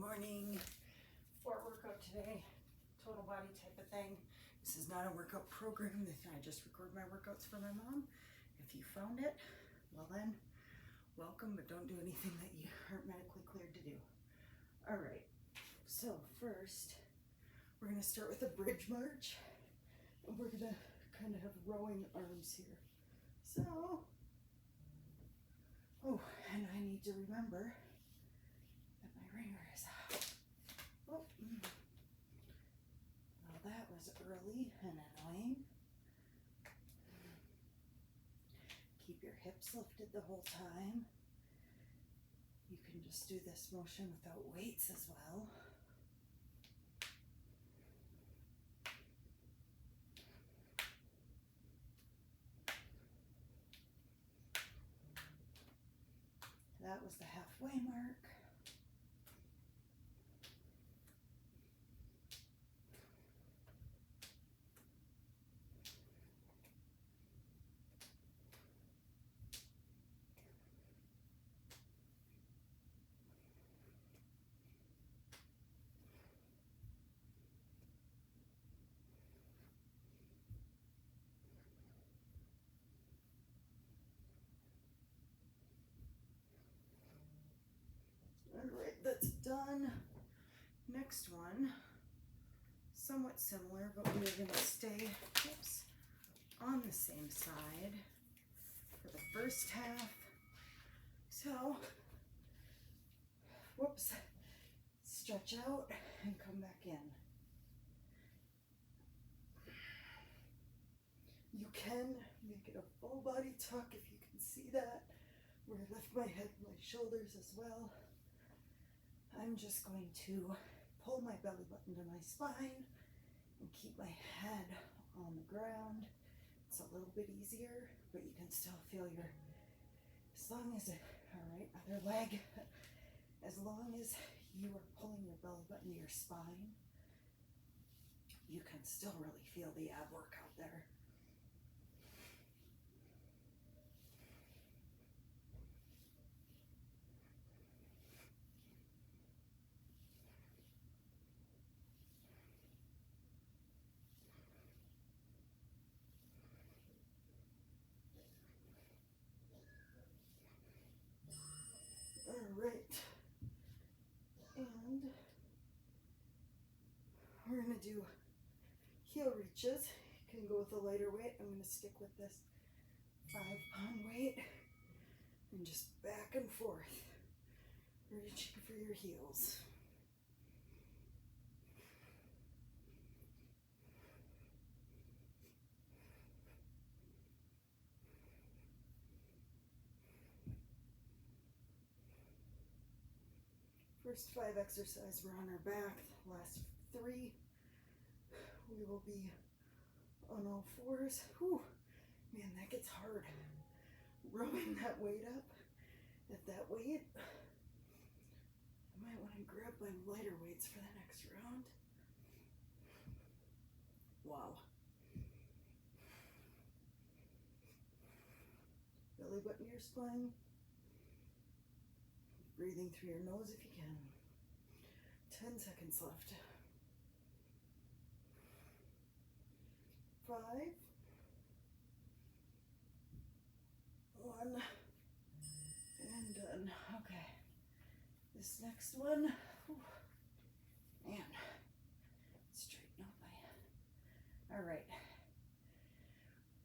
morning. For workout today, total body type of thing. This is not a workout program. I just record my workouts for my mom. If you found it, well then, welcome, but don't do anything that you aren't medically cleared to do. All right, so first, we're gonna start with a bridge march, and we're gonna kind of have rowing arms here. So, oh, and I need to remember that my ringer is out. Oh, well, that was early and annoying. Keep your hips lifted the whole time. You can just do this motion without weights as well. That was the halfway mark. All right, that's done. Next one, somewhat similar, but we're gonna stay on the same side for the first half. So, stretch out and come back in. You can make it a full body tuck if you can see that, where I lift my head and my shoulders as well. I'm just going to pull my belly button to my spine and keep my head on the ground. It's a little bit easier, but you can still feel as long as all right, other leg, as long as you are pulling your belly button to your spine, you can still really feel the ab workout there. All right, and we're gonna do heel reaches. You can go with a lighter weight. I'm gonna stick with this 5-pound weight and just back and forth, reaching for your heels. First 5 exercises we're on our back. The last 3 we will be on all 4s. Whew, man, that gets hard. Rowing that weight up at that weight. I might want to grab my lighter weights for the next round. Wow. Belly button to your spine. Breathing through your nose if you can. 10 seconds left. 5, 1, and done. Okay. This next one, whew, man, straighten out my head. All right.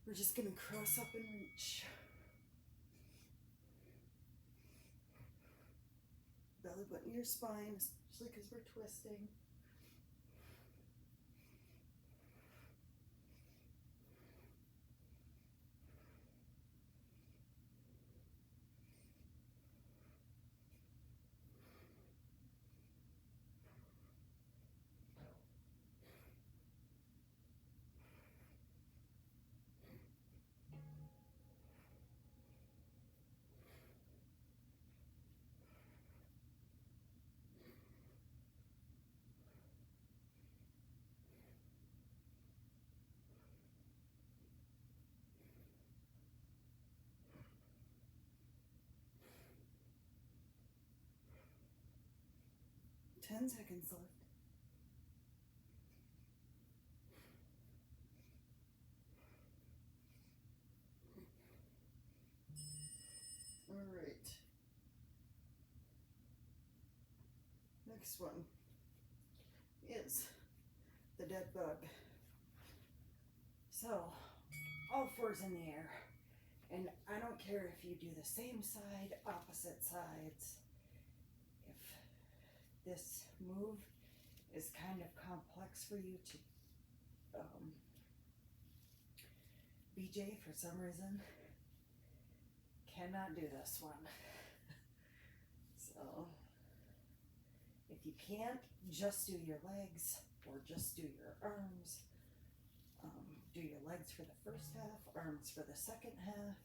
We're just gonna cross up and reach. Belly button to your spine, especially because we're twisting. 10 seconds left. All right. Next one is the dead bug. So, all fours in the air. And I don't care if you do the same side, opposite sides. If this move is kind of complex for you to BJ, for some reason, cannot do this one. So, if you can't, just do your legs or just do your arms. Do your legs for the first half, arms for the second half.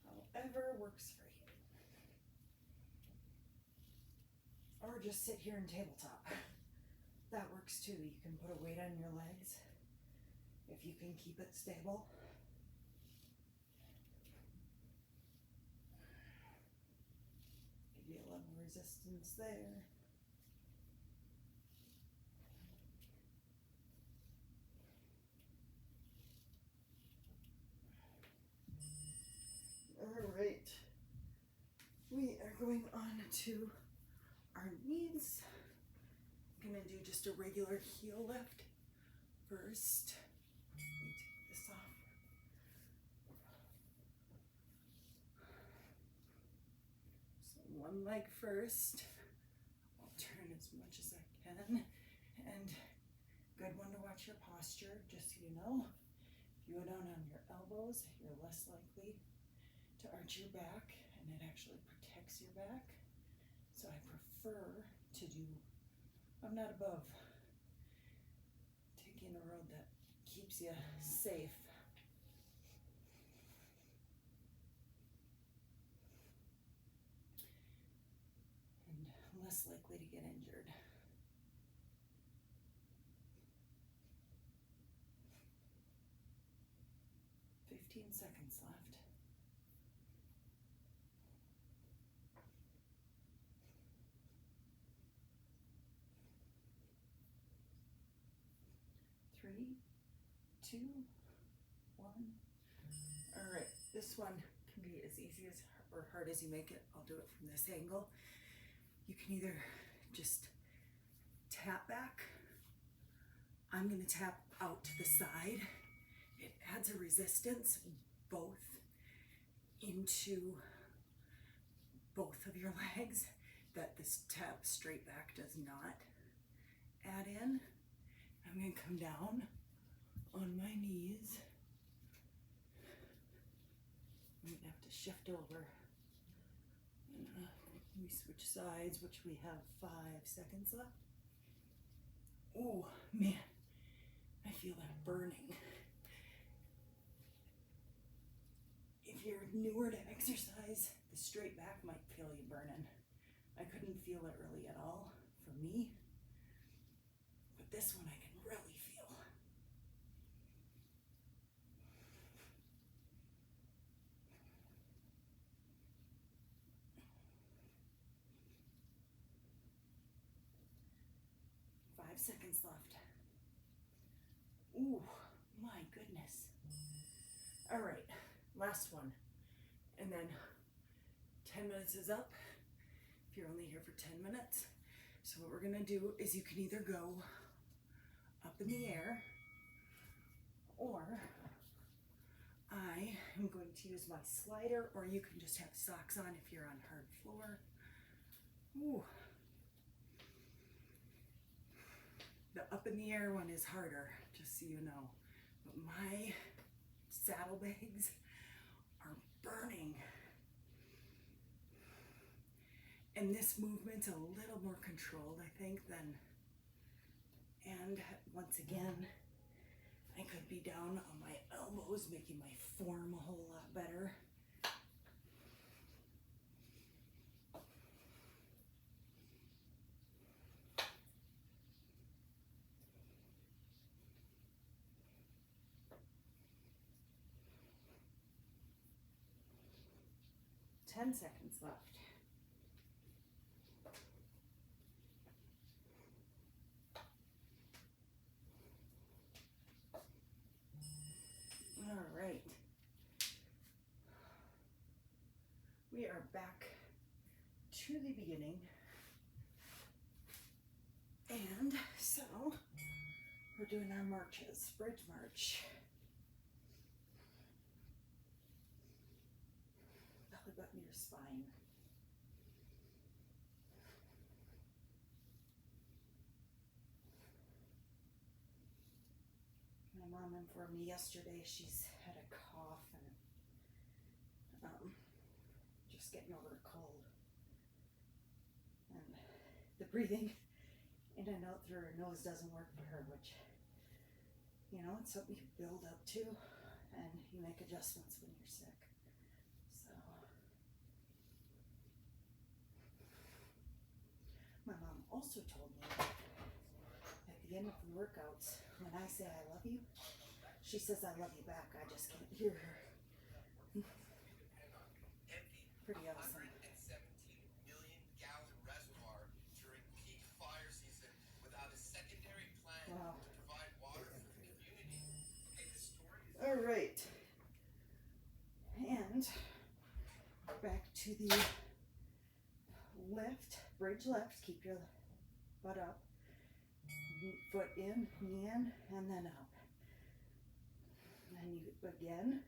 However works for you. Or just sit here and tabletop. That works too. You can put a weight on your legs if you can keep it stable. Give you a little resistance there. All right. We are going on to our knees. I'm gonna do just a regular heel lift first. Let me take this off. So one leg first. I'll turn as much as I can. And good one to watch your posture, just so you know. If you go down on your elbows, you're less likely to arch your back, and it actually protects your back. So I prefer to do, I'm not above taking a road that keeps you safe. And less likely to get injured. "15 seconds left. Three, two, one. All right, this one can be as easy as or hard as you make it. I'll do it from this angle. You can either just tap back. I'm gonna tap out to the side. It adds a resistance both into both of your legs that this tap straight back does not add in. I'm gonna come down on my knees. I'm gonna have to shift over. And we switch sides, which we have 5 seconds left. Oh man, I feel that burning. If you're newer to exercise, the straight back might feel you burning. I couldn't feel it really at all for me, but this one I can really feel. Five seconds left. Ooh, my goodness. All right, last one. And then 10 minutes is up if you're only here for 10 minutes. So what we're gonna do is you can either go up in the air, or I am going to use my slider, or you can just have socks on if you're on hard floor. Ooh. The up in the air one is harder, just so you know. But my saddlebags are burning. And this movement's a little more controlled, I think, than, and once again, I could be down on my elbows, making my form a whole lot better. Ten seconds left. We are back to the beginning. And so we're doing our marches, bridge march. Belly button your spine. My mom informed me yesterday she's had a cough and just getting over a cold. And the breathing in and out through her nose doesn't work for her, which, you know, it's something you build up to and you make adjustments when you're sick. So my mom also told me at the end of the workouts, when I say I love you, she says I love you back. I just can't hear her. Pretty awesome. 117 million gallon reservoir during peak fire season without a secondary plan Wow. to provide water for the community. Okay, the story is All right. And back to the left, bridge left. Keep your butt up. Foot in, knee in, and then up. And you again,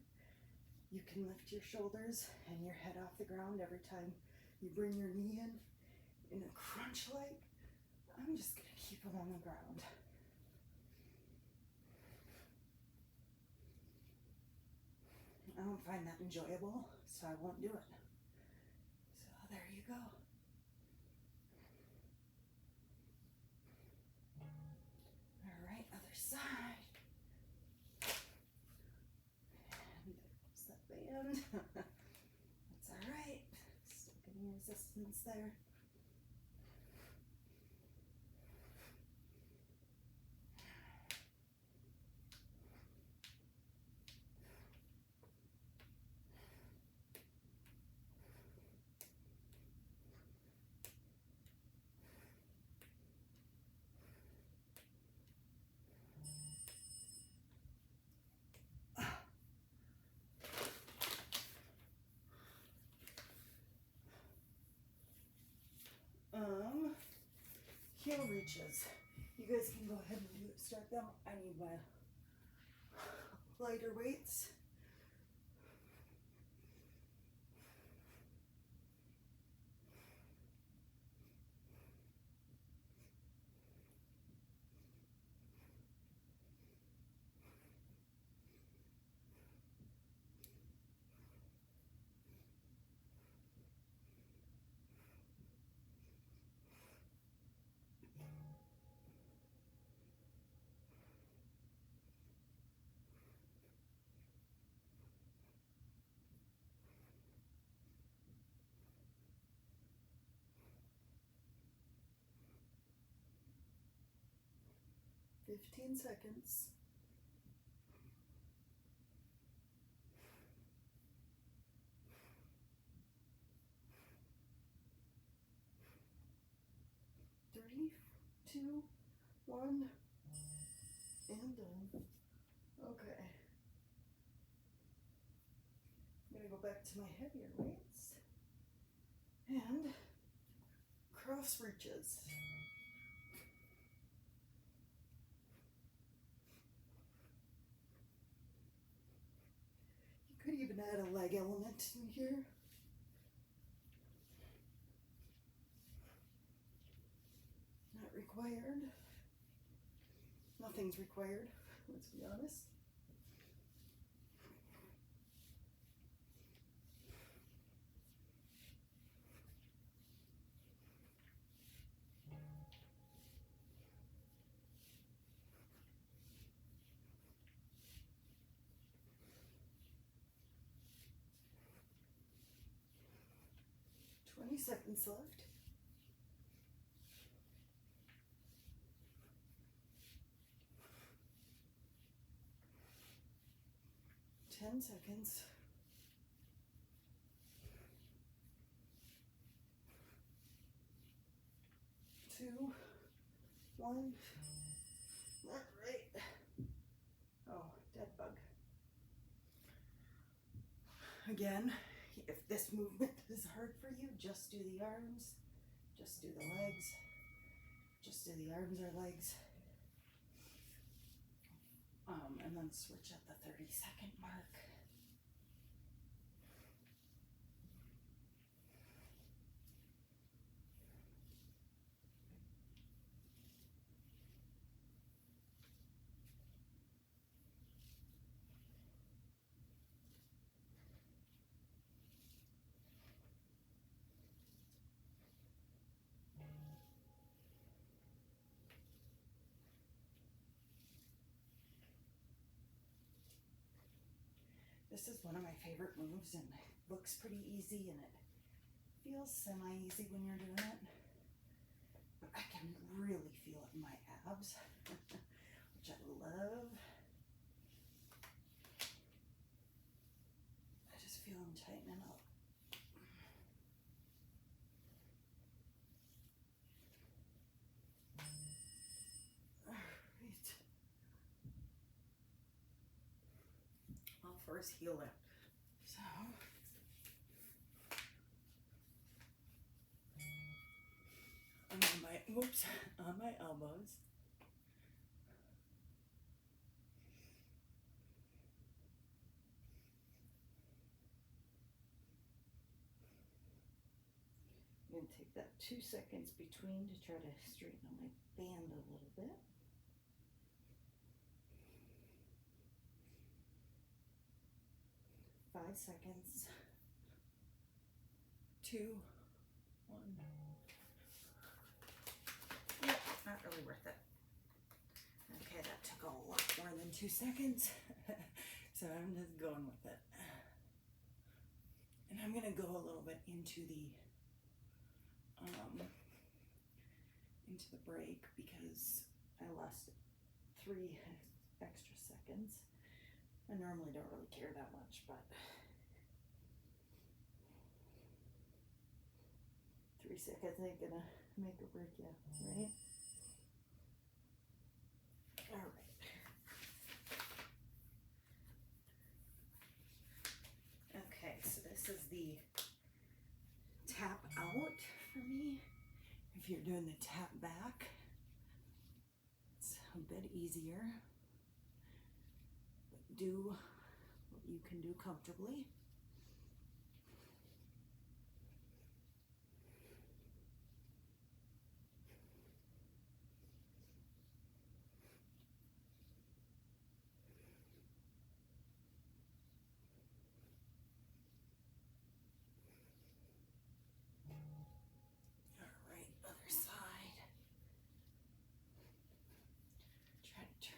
you can lift your shoulders and your head off the ground every time you bring your knee in a crunch like. I'm just gonna keep them on the ground. I don't find that enjoyable, so I won't do it. So there you go. All right, other side. And there's that band. That's all right. Still getting resistance there. Heel reaches. You guys can go ahead and start them. I need my lighter weights. "15 seconds. Three, two, one, and done. Okay. I'm gonna go back to my heavier weights and cross reaches. You could even add a leg element in here. Not required. Nothing's required, let's be honest. Seconds left. Ten seconds. 2, 1. All right. Oh, dead bug. Again, if this movement is hard for you, just do the arms, just do the legs, just do the arms or legs. And then switch at the 30-second mark. This is one of my favorite moves and it looks pretty easy and it feels semi-easy when you're doing it. But I can really feel it in my abs, which I love. I just feel them tightening up. Alright. I'll first heel lift. So I'm on my elbows. I'm going to take that 2 seconds between to try to straighten out my band a little bit. Five seconds. 2, 1. Yep, not really worth it. Okay, that took a lot more than 2 seconds. So I'm just going with it. And I'm gonna go a little bit into the break because I lost 3 extra seconds. I normally don't really care that much, but 3 seconds ain't gonna make or break you, right? All right. Okay, so this is the tap out for me. If you're doing the tap back, it's a bit easier. But do what you can do comfortably.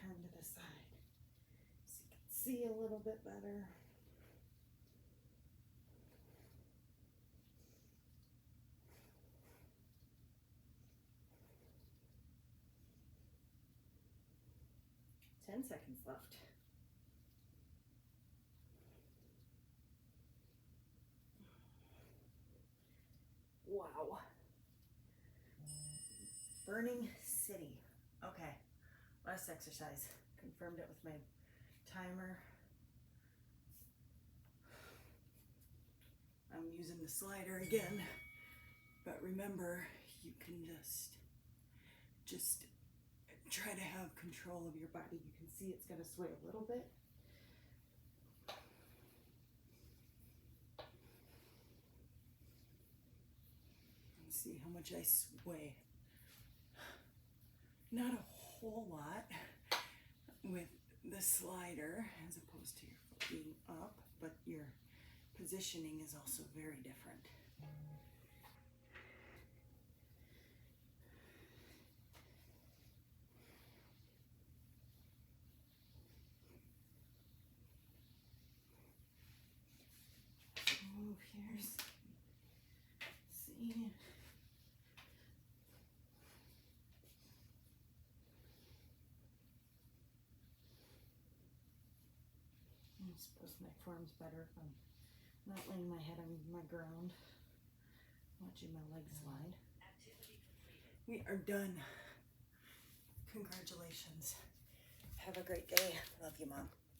Turn to the side so you can see a little bit better. Ten seconds left. Wow. Burning City. Okay. Last exercise. Confirmed it with my timer. I'm using the slider again, but remember, you can just try to have control of your body. You can see it's gonna sway a little bit. Let's see how much I sway. Not a whole lot with the slider as opposed to your foot being up, but your positioning is also very different. Move here. See. I suppose my form's better if I'm not laying my head on my ground, watching my legs slide. We are done. Congratulations. Have a great day. Love you, Mom.